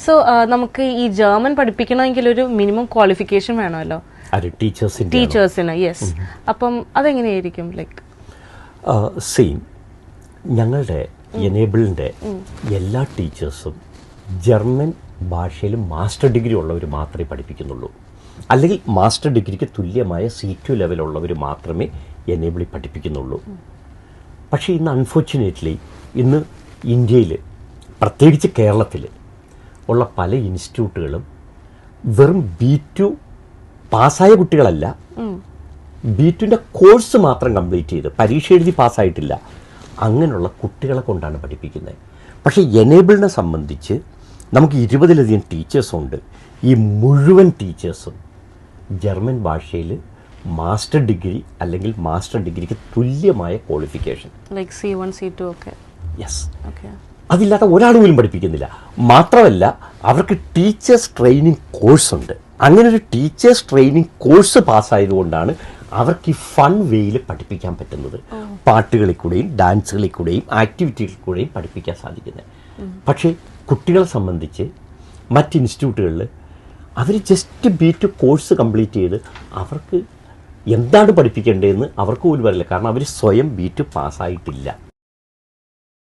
So നമുക്ക് ഈ German പഠിപ്പിക്കണമെങ്കിൽ ഒരു മിനിമം ക്വാളിഫിക്കേഷൻ വേണമല്ലോ ടീച്ചേഴ്സിന്. യെസ്. അപ്പം അതെങ്ങനെയായിരിക്കും? ലൈക്ക് സെയിം ഞങ്ങളുടെ എനേബിളിൻ്റെ എല്ലാ ടീച്ചേഴ്സും ജർമ്മൻ ഭാഷയിൽ മാസ്റ്റർ ഡിഗ്രി ഉള്ളവർ മാത്രമേ പഠിപ്പിക്കുന്നുള്ളൂ. അല്ലെങ്കിൽ മാസ്റ്റർ ഡിഗ്രിക്ക് തുല്യമായ C2 ലെവലുള്ളവർ മാത്രമേ എനേബിളിൽ പഠിപ്പിക്കുന്നുള്ളൂ. പക്ഷേ ഇന്ന് അൺഫോർച്ചുനേറ്റ്ലി ഇന്ന് ഇന്ത്യയിൽ പ്രത്യേകിച്ച് കേരളത്തിൽ ഉള്ള പല ഇൻസ്റ്റിറ്റ്യൂട്ടുകളും വെറും B2 പാസ്സായ കുട്ടികളല്ല, B2ൻ്റെ കോഴ്സ് മാത്രം കംപ്ലീറ്റ് ചെയ്ത് പരീക്ഷ എഴുതി പാസ്സായിട്ടില്ല അങ്ങനെയുള്ള കുട്ടികളെ കൊണ്ടാണ് പഠിപ്പിക്കുന്നത്. പക്ഷേ എനേബിളിനെ സംബന്ധിച്ച് നമുക്ക് 20-ലധികം ടീച്ചേഴ്സുണ്ട്. ഈ മുഴുവൻ ടീച്ചേഴ്സും ജർമ്മൻ ഭാഷയിൽ മാസ്റ്റർ ഡിഗ്രി അല്ലെങ്കിൽ മാസ്റ്റർ ഡിഗ്രിക്ക് തുല്യമായ ക്വാളിഫിക്കേഷൻ, ലൈക്ക് C1 C2 ഒക്കെ. യെസ്. അതില്ലാത്ത ഒരാൾ പോലും പഠിപ്പിക്കുന്നില്ല. മാത്രമല്ല അവർക്ക് ടീച്ചേഴ്സ് ട്രെയിനിങ് കോഴ്സ് ഉണ്ട്. അങ്ങനെ ഒരു ടീച്ചേഴ്സ് ട്രെയിനിങ് കോഴ്സ് പാസ്സായതുകൊണ്ടാണ് അവർക്ക് ഈ ഫൺ വേയിൽ പഠിപ്പിക്കാൻ പറ്റുന്നത്. പാട്ടുകളിൽ കൂടെയും ഡാൻസുകളിൽ കൂടെയും ആക്ടിവിറ്റികളിൽ കൂടെയും പഠിപ്പിക്കാൻ സാധിക്കുന്നത്. പക്ഷേ കുട്ടികളെ സംബന്ധിച്ച് മറ്റ് ഇൻസ്റ്റിറ്റ്യൂട്ടുകളിൽ അവർ ജസ്റ്റ് B2 കോഴ്സ് കംപ്ലീറ്റ് ചെയ്ത് അവർക്ക് എന്താണ് പഠിപ്പിക്കേണ്ടതെന്ന് അവർക്ക് പോലും അറിയില്ല. കാരണം അവർ സ്വയം B2 പാസ്സായിട്ടില്ല.